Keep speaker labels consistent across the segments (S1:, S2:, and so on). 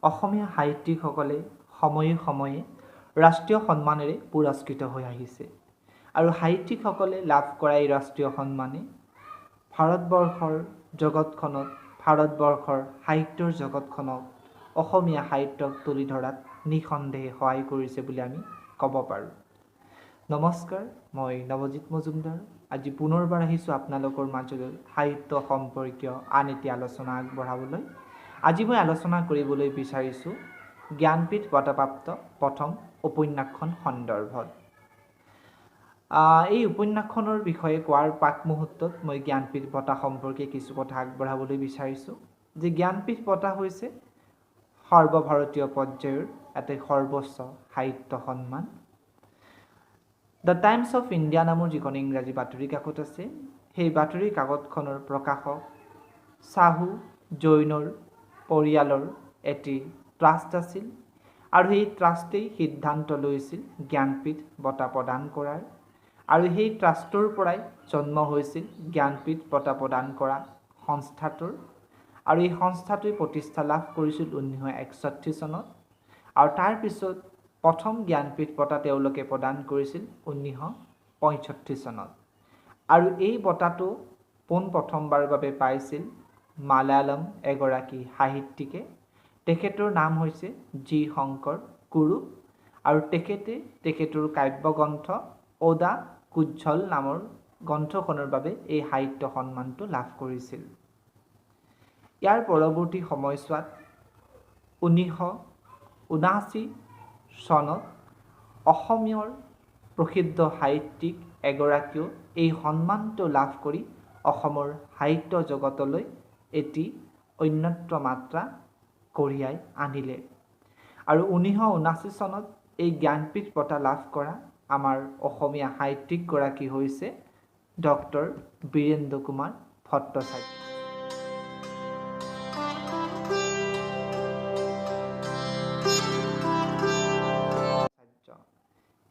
S1: অসমীয়া সাহিত্যিকসকলে সময়ে সময়ে ৰাষ্ট্ৰীয় সন্মানেৰে পুৰস্কৃত হৈ আহিছে আৰু সাহিত্যিকসকলে লাভ কৰা এই ৰাষ্ট্ৰীয় সন্মানে ভাৰতবৰ্ষৰ জগতখনত ভাৰতবৰ্ষৰ সাহিত্যৰ জগতখনত অসমীয়া সাহিত্যক তুলি ধৰাত নিঃসন্দেহে সহায় কৰিছে বুলি আমি ক'ব পাৰোঁ। নমস্কাৰ, মই নৱজিৎ মজুমদাৰ। আজি পুনৰবাৰ আহিছোঁ আপোনালোকৰ মাজলৈ সাহিত্য সম্পৰ্কীয় আন এটি আলোচনা আগবঢ়াবলৈ। আজি মই আলোচনা কৰিবলৈ বিচাৰিছোঁ জ্ঞানপীঠ বঁটাপ্ৰাপ্ত প্ৰথম উপন্যাসখন সন্দৰ্ভত। এই উপন্যাসখনৰ বিষয়ে কোৱাৰ পাক মুহূৰ্তত মই জ্ঞানপীঠ বঁটা সম্পৰ্কে কিছু কথা আগবঢ়াবলৈ বিচাৰিছোঁ যে জ্ঞানপীঠ বঁটা হৈছে সৰ্বভাৰতীয় পৰ্যায়ৰ এটা সৰ্বোচ্চ সাহিত্য সন্মান। দ্য টাইমছ অফ ইণ্ডিয়া নামৰ যিখন ইংৰাজী বাতৰি কাকত আছে, সেই বাতৰি কাকতখনৰ প্ৰকাশক চাহু জৈনৰ পৰিয়ালৰ এটি ট্ৰাষ্ট আছিল আৰু সেই ট্ৰাষ্টেই সিদ্ধান্ত লৈছিল জ্ঞানপীঠ বঁটা প্ৰদান কৰাৰ, আৰু সেই ট্ৰাষ্টৰ পৰাই জন্ম হৈছিল জ্ঞানপীঠ বঁটা প্ৰদান কৰা সংস্থাটোৰ, আৰু এই সংস্থাটোৱে প্ৰতিষ্ঠা লাভ কৰিছিল 1961 চনত আৰু তাৰপিছত প্ৰথম জ্ঞানপীঠ বঁটা তেওঁলোকে প্ৰদান কৰিছিল 1965 চনত। আৰু এই বঁটাটো পোনপ্ৰথমবাৰৰ বাবে পাইছিল মালায়ালম এগৰাকী সাহিত্যিকে। তেখেতৰ নাম হৈছে জি শংকৰ কুৰু আৰু তেখেতৰ কাব্যগ্ৰন্থ ওদা কুজ্জল নামৰ গ্ৰন্থখনৰ বাবে এই সাহিত্য সন্মানটো লাভ কৰিছিল। ইয়াৰ পৰৱৰ্তী সময়ছোৱাত 1979 চনত অসমীয়াৰ প্ৰসিদ্ধ সাহিত্যিক এগৰাকীও এই সন্মানটো লাভ কৰি অসমৰ সাহিত্য জগতলৈ এটি অন্যত্ৰ মাত্ৰা কঢ়িয়াই আনিলে। আৰু 1979 চনত এই জ্ঞানপীঠ বঁটা লাভ কৰা আমাৰ অসমীয়া সাহিত্যিকগৰাকী হৈছে ডক্টৰ বীৰেন্দ্ৰ কুমাৰ ভট্টাচাৰ্য।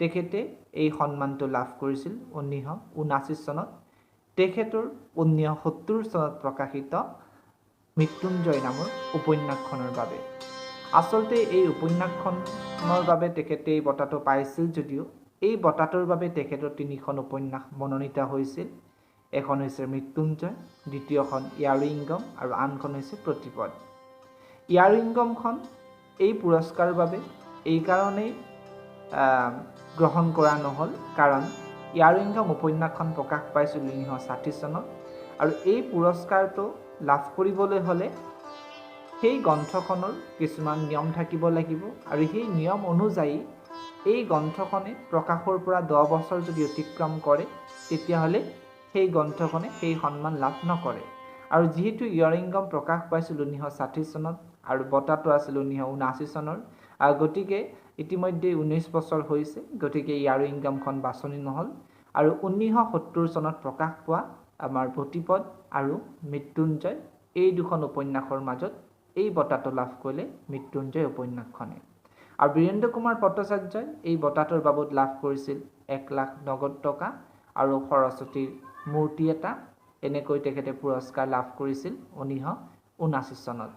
S1: তেখেতে এই সন্মানটো লাভ কৰিছিল 1979 চনত। তেখেতৰ 1970 চনত প্ৰকাশিত মৃত্যুঞ্জয় নামৰ উপন্যাসখনৰ বাবে। আচলতে এই উপন্যাসখনৰ বাবে তেখেতে এই বঁটাটো পাইছিল যদিও এই বঁটাটোৰ বাবে তেখেতৰ 3খন উপন্যাস মনোনীত হৈছিল। এখন হৈছে মৃত্যুঞ্জয়, দ্বিতীয়খন ইয়াৰিংগম আৰু আনখন হৈছে প্ৰতিপদ। ইয়াৰিংগমখন এই পুৰস্কাৰৰ বাবে এইকাৰণেই গ্ৰহণ কৰা নহ'ল কাৰণ ইয়াৰিংগম উপন্যাসখন প্ৰকাশ পাইছিল 1960 চনত আৰু এই পুৰস্কাৰটো লাভ কৰিবলৈ হ'লে সেই গ্ৰন্থখনৰ কিছুমান নিয়ম থাকিব লাগিব আৰু সেই নিয়ম অনুযায়ী এই গ্ৰন্থখনে প্ৰকাশৰ পৰা 10 বছৰ যদি অতিক্ৰম কৰে তেতিয়াহ'লে সেই গ্ৰন্থখনে সেই সন্মান লাভ নকৰে। আৰু যিহেতু ইয়াৰিংগম প্ৰকাশ পাইছিল 1960 চনত আৰু বঁটাটো আছিল 1979 চনৰ, গতিকে ইতিমধ্যে 19 বছৰ হৈছে, গতিকে ইয়াৰিংগমখন বাছনি নহ'ল। আৰু 1970 চনত প্ৰকাশ পোৱা আমাৰ প্ৰতিপদ আৰু মৃত্যুঞ্জয় এই দুখন উপন্যাসৰ মাজত এই বঁটাটো লাভ কৰিলে মৃত্যুঞ্জয় উপন্যাসখনে। আৰু বীৰেন্দ্ৰ কুমাৰ ভট্টাচাৰ্যই এই বঁটাটোৰ বাবদ লাভ কৰিছিল 1 লাখ নগদ টকা আৰু সৰস্বতীৰ মূৰ্তি এটা। এনেকৈ তেখেতে পুৰস্কাৰ লাভ কৰিছিল 1979 চনত।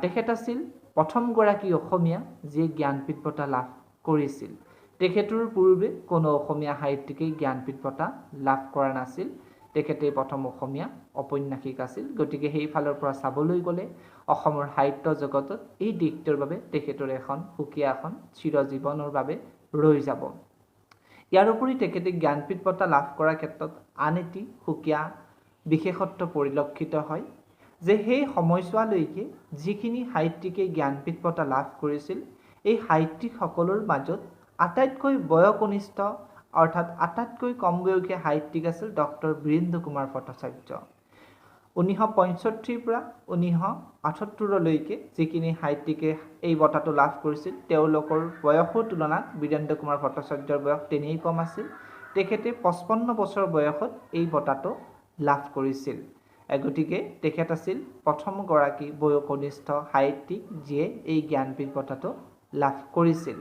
S1: তেখেত আছিল প্ৰথমগৰাকী অসমীয়া যিয়ে জ্ঞানপীঠ বঁটা লাভ কৰিছিল। তেখেতৰ পূৰ্বে কোনো অসমীয়া সাহিত্যিকেই জ্ঞানপীঠ বঁটা লাভ কৰা নাছিল। তেখেতেই প্ৰথম অসমীয়া ঔপন্যাসিক আছিল। গতিকে সেইফালৰ পৰা চাবলৈ গ'লে অসমৰ সাহিত্য জগতত এই দিশটোৰ বাবে তেখেতৰ এখন সুকীয়া এখন চিৰজীৱনৰ বাবে ৰৈ যাব। ইয়াৰ উপৰি তেখেতে জ্ঞানপীঠ বঁটা লাভ কৰাৰ ক্ষেত্ৰত আন এটি সুকীয়া বিশেষত্ব পৰিলক্ষিত হয় যে সেই সময়ছোৱালৈকে যিখিনি সাহিত্যিকে জ্ঞানপীঠ বঁটা লাভ কৰিছিল এই সাহিত্যিকসকলৰ মাজত আটাইতকৈ বয়কনিষ্ঠ অৰ্থাৎ আটাইতকৈ কম বয়সীয়া সাহিত্যিক আছিল ডক্টৰ বীৰেন্দ্ৰ কুমাৰ ভট্টাচাৰ্য। 1965 পৰা 1978লৈকে যিখিনি সাহিত্যিকে এই বঁটাটো লাভ কৰিছিল তেওঁলোকৰ বয়সৰ তুলনাত বীৰেন্দ্ৰ কুমাৰ ভট্টাচাৰ্যৰ বয়স তেনেই কম আছিল। তেখেতে 55 বছৰ বয়সত এই বঁটাটো লাভ কৰিছিল। গতিকে তেখেত আছিল প্ৰথমগৰাকী বয়কনিষ্ঠ সাহিত্যিক যিয়ে এই জ্ঞানপীঠ বঁটাটো লাভ কৰিছিল।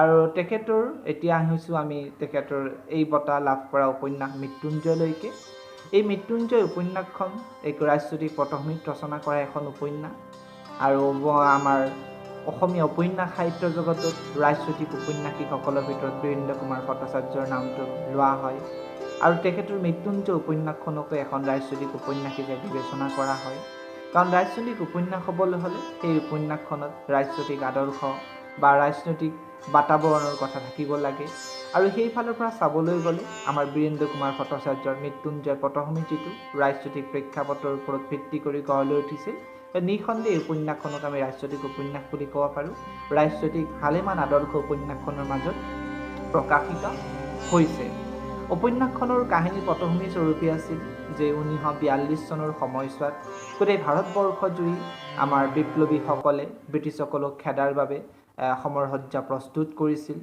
S1: আৰু তেখেতৰ এতিয়া আহিছোঁ আমি তেখেতৰ এই বঁটা লাভ কৰা উপন্যাস মৃত্যুঞ্জয়লৈকে। এই মৃত্যুঞ্জয় উপন্যাসখন এক ৰাজনৈতিক পটভূমিত ৰচনা কৰা এখন উপন্যাস আৰু আমাৰ অসমীয়া উপন্যাস সাহিত্য জগতত ৰাজনৈতিক উপন্যাসিকসকলৰ ভিতৰত বীৰেন্দ্ৰ কুমাৰ ভট্টাচাৰ্যৰ নামটো লোৱা হয় আৰু তেখেতৰ মৃত্যুঞ্জয় উপন্যাসখনকো এখন ৰাজনৈতিক উপন্যাস হিচাপে বিবেচনা কৰা হয় কাৰণ ৰাজনৈতিক উপন্যাস হ'বলৈ হ'লে সেই উপন্যাসখনত ৰাজনৈতিক আদৰ্শ বা ৰাজনৈতিক বাতাবৰণৰ কথা থাকিব লাগে আৰু সেইফালৰ পৰা চাবলৈ গ'লে আমাৰ বীৰেন্দ্ৰ কুমাৰ ভট্টাচাৰ্যৰ মৃত্যুঞ্জয় পটভূমি যিটো ৰাজনৈতিক প্ৰেক্ষাপটৰ ওপৰত ভিত্তি কৰি গঢ় লৈ উঠিছিল নিঃসন্দেহে উপন্যাসখনক আমি ৰাজনৈতিক উপন্যাস বুলি ক'ব পাৰোঁ ৰাজনৈতিক ভালেমান আদৰ্শ উপন্যাসখনৰ মাজত প্ৰকাশিত হৈছে উপন্যাসখনৰ কাহিনী পটভূমি স্বৰূপে আছিল যে 1942 চনৰ সময়ছোৱাত গোটেই ভাৰতবৰ্ষ জুৰি আমাৰ বিপ্লৱীসকলে ব্ৰিটিছসকলক খেদাৰ বাবে সমৰসজ্জা প্ৰস্তুত কৰিছিল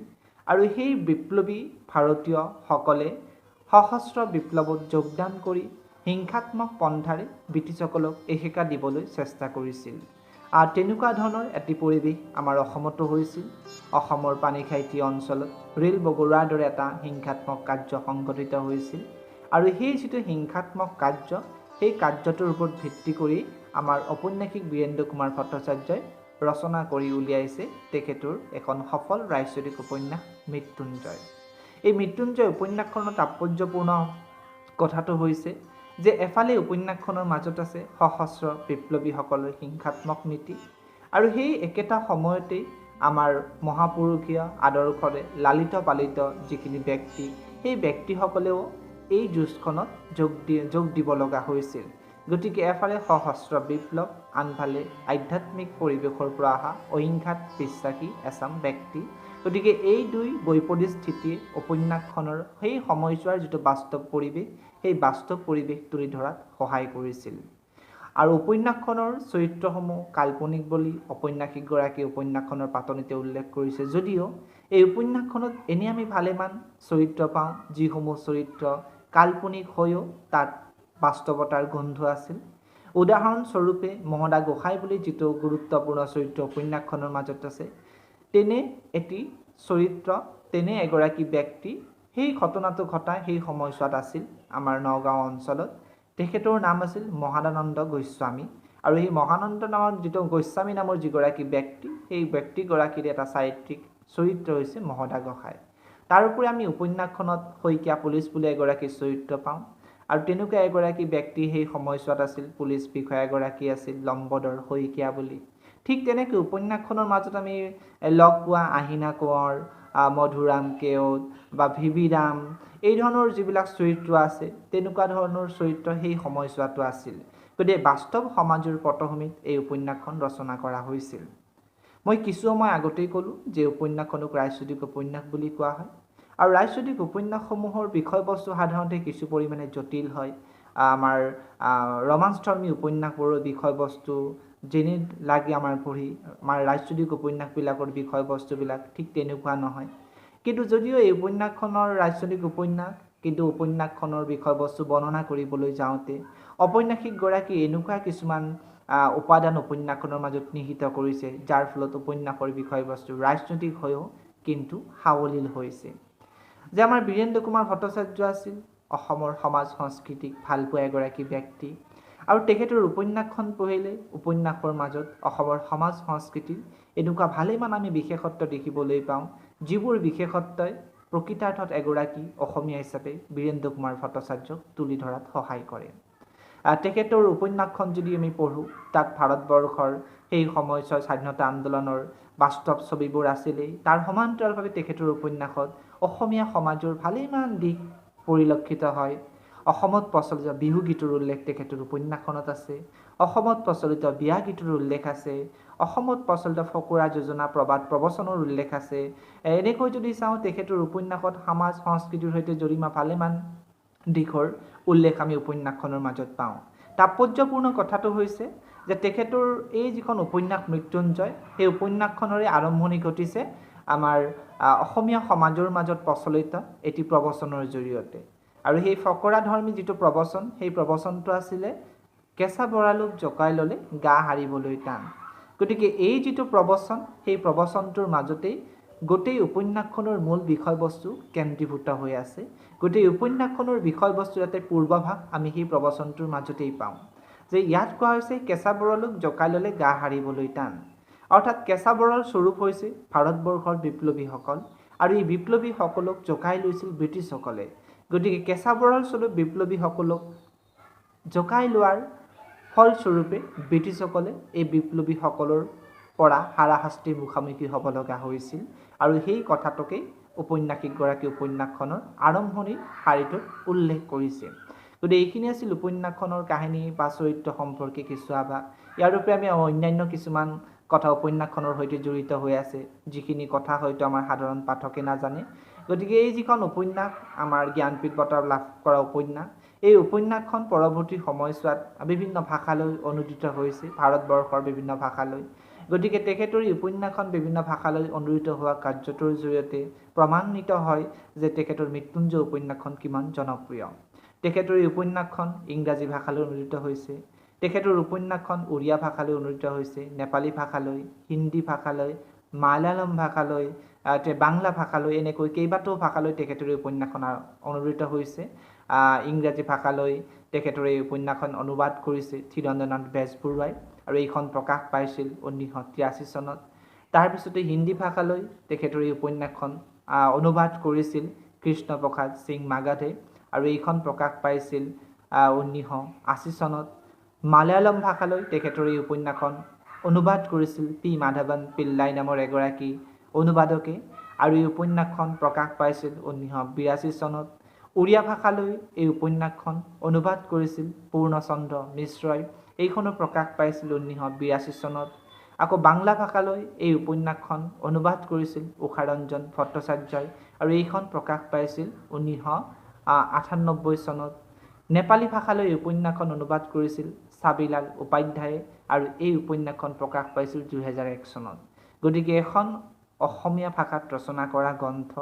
S1: আৰু সেই বিপ্লৱী ভাৰতীয়সকলে সশস্ত্ৰ বিপ্লৱত যোগদান কৰি হিংসাত্মক পন্থাৰে ব্ৰিটিছসকলক এসেকা দিবলৈ চেষ্টা কৰিছিল আৰু তেনেকুৱা ধৰণৰ এটি পৰিৱেশ আমাৰ অসমতো হৈছিল অসমৰ পানীখাইটি অঞ্চলত ৰেল বগৰোৱাৰ দৰে এটা হিংসাত্মক কাৰ্য সংঘটিত হৈছিল আৰু সেই যিটো হিংসাত্মক কাৰ্য সেই কাৰ্যটোৰ ওপৰত ভিত্তি কৰি আমাৰ ঔপন্যাসিক বীৰেন্দ্ৰ কুমাৰ ভট্টাচাৰ্যই ৰচনা কৰি উলিয়াইছে তেখেতৰ এখন সফল ৰাজনৈতিক উপন্যাস মৃত্যুঞ্জয় এই মৃত্যুঞ্জয় উপন্যাসখনৰ তাৎপৰ্যপূৰ্ণ কথাটো হৈছে যে এফালে উপন্যাসখনৰ মাজত আছে সশস্ত্ৰ বিপ্লৱীসকলৰ হিংসাত্মক নীতি আৰু সেই একেটা সময়তে আমাৰ মহাপুৰুষীয় আদৰ্শৰে লালিত পালিত যিখিনি ব্যক্তি সেই ব্যক্তিসকলেও এই যুঁজখনত যোগ দিব লগা হৈছিল গতিকে এফালে সশস্ত্ৰ বিপ্লৱ আনফালে আধ্যাত্মিক পৰিৱেশৰ পৰা অহা অহিংসাত বিশ্বাসী এচাম ব্যক্তি গতিকে এই দুই বৈপৰীত স্থিতিয়ে উপন্যাসখনৰ সেই সময়ছোৱাৰ যিটো বাস্তৱ পৰিৱেশ সেই বাস্তৱ পৰিৱেশ তুলি ধৰাত সহায় কৰিছিল আৰু উপন্যাসখনৰ চৰিত্ৰসমূহ কাল্পনিক বুলি ঔপন্যাসিকগৰাকী উপন্যাসখনৰ পাতনিতে উল্লেখ কৰিছে যদিও এই উপন্যাসখনত এনে আমি ভালেমান চৰিত্ৰ পাওঁ যিসমূহ চৰিত্ৰ কাল্পনিক হৈও তাত বাস্তৱতাৰ গন্ধ আছিল উদাহৰণস্বৰূপে মহদা গোসাঁই বুলি যিটো গুৰুত্বপূৰ্ণ চৰিত্ৰ উপন্যাসখনৰ মাজত আছে তেনে এটি চৰিত্ৰ তেনে এগৰাকী ব্যক্তি সেই ঘটনাটো ঘটাই সেই সময়ছোৱাত আছিল আমাৰ নগাঁও অঞ্চলত তেখেতৰ নাম আছিল মহাদানন্দ গোস্বামী আৰু এই মহানন্দ নামৰ যিটো গোস্বামী নামৰ যিগৰাকী ব্যক্তি সেই ব্যক্তিগৰাকীৰ এটা চাৰিত্ৰিক চৰিত্ৰ হৈছে মহদা গোসাঁই তাৰোপৰি আমি উপন্যাসখনত শইকীয়া পুলিচ বুলি এগৰাকী চৰিত্ৰ পাওঁ আৰু তেনেকুৱা এগৰাকী ব্যক্তি সেই সময়ছোৱাত আছিল পুলিচ বিষয়া এগৰাকী আছিল লম্বদৰ শইকীয়া বুলি ঠিক তেনেকৈ উপন্যাসখনৰ মাজত আমি লগ পোৱা আহিনা কোঁৱৰ মধুৰাম কেওট বা ভিভিৰাম এই ধৰণৰ যিবিলাক চৰিত্ৰ আছে তেনেকুৱা ধৰণৰ চৰিত্ৰ সেই সময়ছোৱাতো আছিল গতিকে বাস্তৱ সমাজৰ পটভূমিত এই উপন্যাসখন ৰচনা কৰা হৈছিল মই কিছু সময় আগতেই ক'লোঁ যে উপন্যাসখনক ৰাজনৈতিক উপন্যাস বুলি কোৱা হয় আৰু ৰাজনৈতিক উপন্যাসসমূহৰ বিষয়বস্তু সাধাৰণতে কিছু পৰিমাণে জটিল হয় আমাৰ ৰোমাঞ্চধৰ্মী উপন্যাসবোৰৰ বিষয়বস্তু যেনে লাগে আমাৰ পঢ়ি আমাৰ ৰাজনৈতিক উপন্যাসবিলাকৰ বিষয়বস্তুবিলাক ঠিক তেনেকুৱা নহয় কিন্তু যদিও এই উপন্যাসখনৰ ৰাজনৈতিক উপন্যাস কিন্তু উপন্যাসখনৰ বিষয়বস্তু বৰ্ণনা কৰিবলৈ যাওঁতে ঔপন্যাসিকগৰাকী এনেকুৱা কিছুমান উপাদান উপন্যাসখনৰ মাজত নিহিত কৰিছে যাৰ ফলত উপন্যাসৰ বিষয়বস্তু ৰাজনৈতিক হৈও কিন্তু সাৱলীল হৈছে যে আমাৰ বীৰেন্দ্ৰ কুমাৰ ভট্টাচাৰ্য আছিল অসমৰ সমাজ সংস্কৃতিক ভালপোৱা এগৰাকী ব্যক্তি আৰু তেখেতৰ উপন্যাসখন পঢ়িলে উপন্যাসৰ মাজত অসমৰ সমাজ সংস্কৃতিৰ এনেকুৱা ভালেমান আমি বিশেষত্ব দেখিবলৈ পাওঁ যিবোৰ বিশেষত্বই প্ৰকৃতাৰ্থত এগৰাকী অসমীয়া হিচাপে বীৰেন্দ্ৰ কুমাৰ ভট্টাচাৰ্যক তুলি ধৰাত সহায় কৰে তেখেতৰ উপন্যাসখন যদি আমি পঢ়োঁ তাত ভাৰতবৰ্ষৰ সেই সময়ছোৱাৰ স্বাধীনতা আন্দোলনৰ বাস্তৱ ছবিবোৰ আছিলেই তাৰ সমান্তৰালভাৱে তেখেতৰ উপন্যাসত অসমীয়া সমাজৰ ভালেমান দিশ পৰিলক্ষিত হয় অসমত প্ৰচলিত বিহু গীতৰ উল্লেখ তেখেতৰ উপন্যাসখনত আছে অসমত প্ৰচলিত বিয়া গীতৰ উল্লেখ আছে অসমত প্ৰচলিত ফকৰা যোজনা প্ৰবাদ প্ৰবচনৰ উল্লেখ আছে এনেকৈ যদি চাওঁ তেখেতৰ উপন্যাসত সমাজ সংস্কৃতিৰ সৈতে জড়িত ভালেমান দিশৰ উল্লেখ আমি উপন্যাসখনৰ মাজত পাওঁ তাৎপৰ্যপূৰ্ণ কথাটো হৈছে যে তেখেতৰ এই যিখন উপন্যাস মৃত্যুঞ্জয় সেই উপন্যাসখনৰে আৰম্ভণি ঘটিছে আমাৰ অসমীয়া সমাজৰ মাজত প্ৰচলিত এটি প্ৰবচনৰ জৰিয়তে আৰু সেই ফকৰাধৰ্মী যিটো প্ৰবচন সেই প্ৰবচনটো আছিলে কেঁচা বৰালোক জকাই ল'লে গা হাৰিবলৈ টান গতিকে এই যিটো প্ৰবচন সেই প্ৰবচনটোৰ মাজতেই গোটেই উপন্যাসখনৰ মূল বিষয়বস্তু কেন্দ্ৰীভূত হৈ আছে গোটেই উপন্যাসখনৰ বিষয়বস্তুৰ এটা পূৰ্বভাগ আমি সেই প্ৰবচনটোৰ মাজতেই পাওঁ যে ইয়াত কোৱা হৈছে কেঁচা বৰালোক জকাই ল'লে গা হাৰিবলৈ টান অৰ্থাৎ কেঁচাবৰৰ স্বৰূপ হৈছে ভাৰতবৰ্ষৰ বিপ্লৱীসকল আৰু এই বিপ্লৱীসকলক জোকাই লৈছিল ব্ৰিটিছসকলে। গতিকে কেঁচাবৰৰ স্বৰূপ বিপ্লৱীসকলক জোকাই লোৱাৰ ফলস্বৰূপে ব্ৰিটিছসকলে এই বিপ্লৱীসকলৰ পৰা হাৰাশাস্তিৰ মুখামুখি হ'ব লগা হৈছিল আৰু সেই কথাটোকে উপন্যাসিকগৰাকী উপন্যাসখনৰ আৰম্ভণিৰ শাৰীটোত উল্লেখ কৰিছে। গতিকে এইখিনি আছিল উপন্যাসখনৰ কাহিনী বা চৰিত্ৰ সম্পৰ্কে কিছু আভাস। ইয়াৰ উপৰি আমি অন্যান্য কিছুমান কথা উপন্যাসখনৰ সৈতে জড়িত হৈ আছে, যিখিনি কথা হয়তো আমাৰ সাধাৰণ পাঠকে নাজানে। গতিকে এই যিখন উপন্যাস আমাৰ জ্ঞানপীঠ বঁটা লাভ কৰা উপন্যাস, এই উপন্যাসখন পৰৱৰ্তী সময়ছোৱাত বিভিন্ন ভাষালৈ অনুদিত হৈছে, ভাৰতবৰ্ষৰ বিভিন্ন ভাষালৈ। গতিকে তেখেতৰ এই উপন্যাসখন বিভিন্ন ভাষালৈ অনুদিত হোৱা কাৰ্যটোৰ জৰিয়তে প্ৰমাণিত হয় যে তেখেতৰ মৃত্যুঞ্জয় উপন্যাসখন কিমান জনপ্ৰিয়। তেখেতৰ এই উপন্যাসখন ইংৰাজী ভাষালৈ অনুদিত হৈছে, তেখেতৰ উপন্যাসখন উৰিয়া ভাষালৈ অনুদিত হৈছে, নেপালী ভাষালৈ, হিন্দী ভাষালৈ, মালায়ালম ভাষালৈ, বাংলা ভাষালৈ, এনেকৈ কেইবাটাও ভাষালৈ তেখেতৰ এই উপন্যাসখন অনুদিত হৈছে। ইংৰাজী ভাষালৈ তেখেতৰ এই উপন্যাসখন অনুবাদ কৰিছে ধীৰেন্দ্ৰনাথ বেজবৰুৱাই আৰু এইখন প্ৰকাশ পাইছিল 1983 চনত। তাৰপিছতে হিন্দী ভাষালৈ তেখেতৰ এই উপন্যাসখন অনুবাদ কৰিছিল কৃষ্ণপ্ৰসাদ সিং মাগাধে আৰু এইখন প্ৰকাশ পাইছিল 1980 চনত। মালায়ালম ভাষালৈ তেখেতৰ এই উপন্যাসখন অনুবাদ কৰিছিল পি মাধৱন পিল্লাই নামৰ এগৰাকী অনুবাদকে আৰু এই উপন্যাসখন প্ৰকাশ পাইছিল 1982 চনত। উৰিয়া ভাষালৈ এই উপন্যাসখন অনুবাদ কৰিছিল পূৰ্ণচন্দ্ৰ মিশ্ৰই, এইখনো প্ৰকাশ পাইছিল 1982 চনত। আকৌ বাংলা ভাষালৈ এই উপন্যাসখন অনুবাদ কৰিছিল উষাৰঞ্জন ভট্টাচাৰ্যই আৰু এইখন প্ৰকাশ পাইছিল 1998 চনত। নেপালী ভাষালৈ এই উপন্যাসখন অনুবাদ কৰিছিল চাবিলাল উপাধ্যায়ে আৰু এই উপন্যাসখন প্ৰকাশ পাইছিল 2001 চনত। গতিকে এখন অসমীয়া ভাষাত ৰচনা কৰা গ্ৰন্থ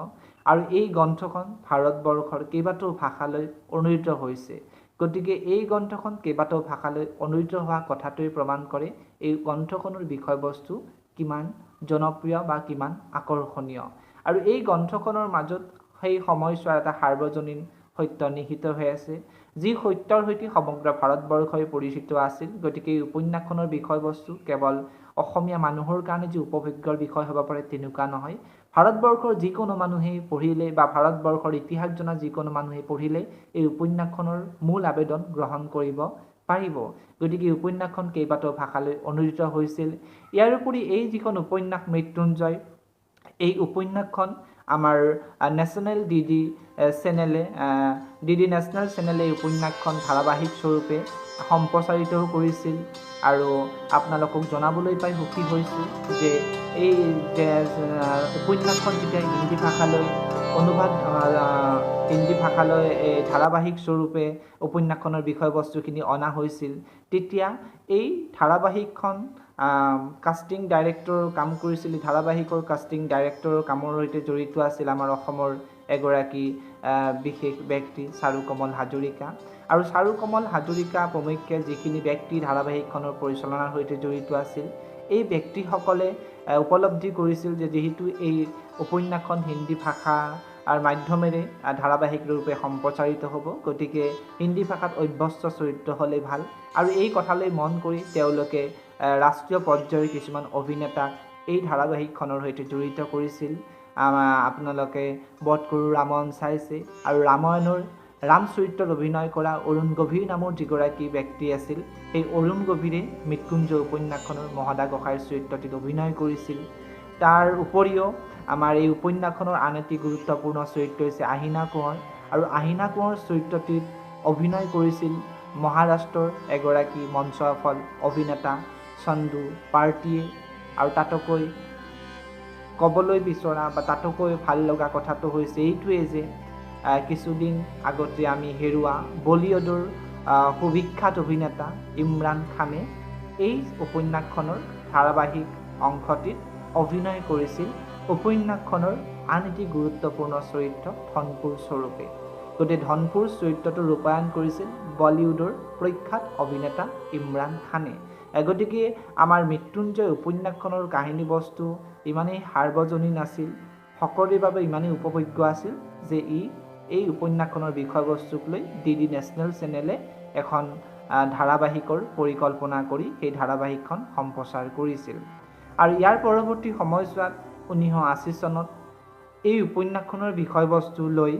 S1: আৰু এই গ্ৰন্থখন ভাৰতবৰ্ষৰ কেইবাটাও ভাষালৈ অনুদিত হৈছে। গতিকে এই গ্ৰন্থখন কেইবাটাও ভাষালৈ অনুদিত হোৱা কথাটোৱে প্ৰমাণ কৰে এই গ্ৰন্থখনৰ বিষয়বস্তু কিমান জনপ্ৰিয় বা কিমান আকৰ্ষণীয়। আৰু এই গ্ৰন্থখনৰ মাজত সেই সময়ছোৱাৰ এটা সাৰ্বজনীন সত্য নিহিত হৈ আছে, যি সত্যৰ সৈতে সমগ্ৰ ভাৰতবৰ্ষই পৰিচিত আছিল। গতিকে এই উপন্যাসখনৰ বিষয়বস্তু কেৱল অসমীয়া মানুহৰ কাৰণে যি উপভোগ্যৰ বিষয় হ'ব পাৰে তেনেকুৱা নহয়। ভাৰতবৰ্ষৰ যিকোনো মানুহেই পঢ়িলে বা ভাৰতবৰ্ষৰ ইতিহাস জনা যিকোনো মানুহে পঢ়িলে এই উপন্যাসখনৰ মূল আবেদন গ্ৰহণ কৰিব পাৰিব। গতিকে এই উপন্যাসখন কেইবাটাও ভাষালৈ অনুদিত হৈছিল। ইয়াৰ উপৰি এই যিখন উপন্যাস মৃত্যুঞ্জয়, এই উপন্যাসখন আমাৰ নেশ্যনেল ডিডি নেশ্যনেল চেনেলে এই উপন্যাসখন ধাৰাবাহিক স্বৰূপে সম্প্ৰচাৰিতও কৰিছিল আৰু আপোনালোকক জনাবলৈ পাই সুখী হৈছোঁ যে এই উপন্যাসখন যেতিয়া হিন্দী ভাষালৈ এই ধাৰাবাহিক স্বৰূপে উপন্যাসখনৰ বিষয়বস্তুখিনি অনা হৈছিল, তেতিয়া এই ধাৰাবাহিকখন কাষ্টিং ডাইৰেক্টৰ কাম কৰিছিল। ধাৰাবাহিকৰ কাষ্টিং ডাইৰেক্টৰৰ কামৰ সৈতে জড়িত আছিল আমাৰ অসমৰ এগৰাকী বিশেষ ব্যক্তি চাৰুকমল হাজৰিকা। আৰু চাৰুকমল হাজৰিকা প্ৰমুখ্যে যিখিনি ব্যক্তি ধাৰাবাহিকখনৰ পৰিচালনাৰ সৈতে জড়িত আছিল, এই ব্যক্তিসকলে উপলব্ধি কৰিছিল যে যিহেতু এই উপন্যাসখন হিন্দী ভাষাৰ মাধ্যমেৰে ধাৰাবাহিক ৰূপে সম্প্ৰচাৰিত হ'ব, গতিকে হিন্দী ভাষাত অভ্যস্ত চৰিত্ৰ হ'লে ভাল। আৰু এই কথালৈ মন কৰি তেওঁলোকে ৰাষ্ট্ৰীয় পৰ্যায়ৰ কিছুমান অভিনেতাক এই ধাৰাবাহিকখনৰ সৈতে জড়িত কৰিছিল। আপোনালোকে বধকৰু ৰামায়ণ চাইছে আৰু ৰামায়ণৰ ৰাম চৰিত্ৰত অভিনয় কৰা অৰুণ গভীৰ নামৰ যিগৰাকী ব্যক্তি আছিল, সেই অৰুণ গভীৰে মৃত্যুঞ্জয় উপন্যাসখনৰ মহদা গোসাঁইৰ চৰিত্ৰটিত অভিনয় কৰিছিল। তাৰ উপৰিও আমাৰ এই উপন্যাসখনৰ আন এটি গুৰুত্বপূৰ্ণ চৰিত্ৰ হৈছে আহিনা কোঁৱৰ, আৰু আহিনা কোঁৱৰ চৰিত্ৰটিত অভিনয় কৰিছিল মহাৰাষ্ট্ৰৰ এগৰাকী মঞ্চ সফল অভিনেতা চন্দু পাৰ্টীয়ে। আৰু তাতোকৈ ক'বলৈ বিচৰা বা তাতোকৈ ভাল লগা কথাটো হৈছে এইটোৱে যে কিছুদিন আগতে আমি হেৰুৱা বলিউডৰ সুবিখ্যাত অভিনেতা ইমৰান খানে এই উপন্যাসখনৰ ধাৰাবাহিক অংশটিত অভিনয় কৰিছিল উপন্যাসখনৰ আন এটি গুৰুত্বপূৰ্ণ চৰিত্ৰ ধনপুৰ স্বৰূপে। গতিকে ধনপুৰ চৰিত্ৰটো ৰূপায়ণ কৰিছিল বলিউডৰ প্ৰখ্যাত অভিনেতা ইমৰান খানে। গতিকে আমাৰ মৃত্যুঞ্জয় উপন্যাসখনৰ কাহিনী বস্তু ইমানেই সাৰ্বজনীন আছিল, সকলোৰে বাবে ইমানেই উপভোগ্য আছিল যে এই উপন্যাসখনৰ বিষয়বস্তুক লৈ ডিডি নেশ্যনেল চেনেলে এখন ধাৰাবাহিকৰ পৰিকল্পনা কৰি সেই ধাৰাবাহিকখন সম্প্ৰচাৰ কৰিছিল। আৰু ইয়াৰ পৰৱৰ্তী সময়ছোৱাত 1980 চনত এই উপন্যাসখনৰ বিষয়বস্তু লৈ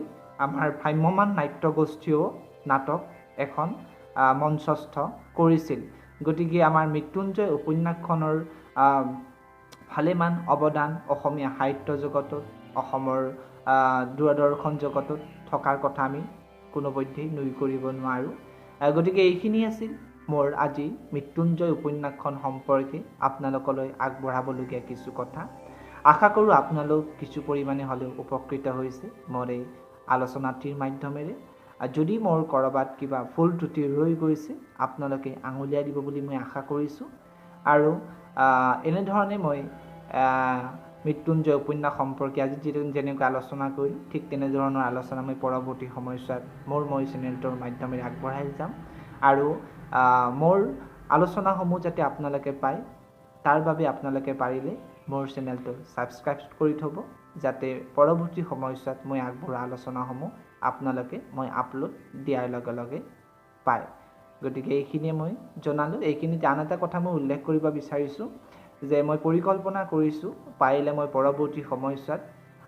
S1: আমাৰ ভ্ৰাম্যমান নাট্যগোষ্ঠীয়েও নাটক এখন মঞ্চস্থ কৰিছিল। গতিকে আমাৰ মৃত্যুঞ্জয় উপন্যাসখনৰ ভালেমান অৱদান অসমীয়া সাহিত্য জগতত, অসমৰ দূৰদৰ্শন জগতত থকাৰ কথা আমি কোনোপধ্যেই নুই কৰিব নোৱাৰোঁ। গতিকে এইখিনি আছিল মোৰ আজি মৃত্যুঞ্জয় উপন্যাসখন সম্পৰ্কে আপোনালোকলৈ আগবঢ়াবলগীয়া কিছু কথা। আশা কৰোঁ আপোনালোক কিছু পৰিমাণে হ'লেও উপকৃত হৈছে মোৰ এই আলোচনাটিৰ মাধ্যমেৰে। যদি মোৰ ক'ৰবাত কিবা ভুল ত্ৰুটি ৰৈ গৈছে আপোনালোকে আঙুলিয়াই দিব বুলি মই আশা কৰিছোঁ। আৰু এনেধৰণে মই মৃত্যুঞ্জয় উপন্যাস সম্পৰ্কে আজি যেনেকৈ আলোচনা কৰিলোঁ ঠিক তেনেধৰণৰ আলোচনা মই পৰৱৰ্তী সময়ছোৱাত মই চেনেলটোৰ মাধ্যমেৰে আগবঢ়াই যাম। আৰু মোৰ আলোচনাসমূহ যাতে আপোনালোকে পায় তাৰ বাবে আপোনালোকে পাৰিলে মোৰ চেনেলটো ছাবস্ক্ৰাইব কৰি থ'ব, যাতে পৰৱৰ্তী সময়ছোৱাত মই আগবঢ়োৱা আলোচনাসমূহ আপোনালোকে মই আপলোড দিয়াৰ লগে লগে পায়। গতিকে এইখিনিয়ে মই জনালোঁ। এইখিনিত আন এটা কথা মই উল্লেখ কৰিব বিচাৰিছোঁ যে মই পৰিকল্পনা কৰিছোঁ পাৰিলে মই পৰৱৰ্তী সময়ছোৱাত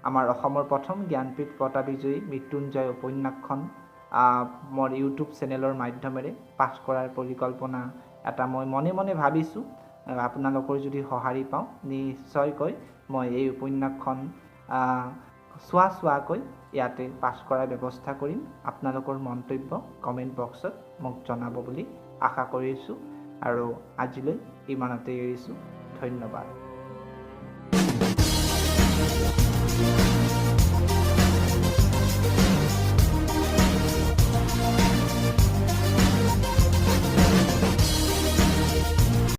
S1: আমাৰ অসমৰ প্ৰথম জ্ঞানপীঠ বঁটা বিজয়ী মৃত্যুঞ্জয় উপন্যাসখন মোৰ ইউটিউব চেনেলৰ মাধ্যমেৰে পাঠ কৰাৰ পৰিকল্পনা এটা মই মনে মনে ভাবিছোঁ। আপোনালোকৰ যদি সঁহাৰি পাওঁ নিশ্চয়কৈ মই এই উপন্যাসখন চোৱাকৈ ইয়াতে পাঠ কৰাৰ ব্যৱস্থা কৰিম। আপোনালোকৰ মন্তব্য কমেণ্ট বক্সত মোক জনাব বুলি আশা কৰিছোঁ। আৰু আজিলৈ ইমানতে এৰিছোঁ। ধন্যবাদ।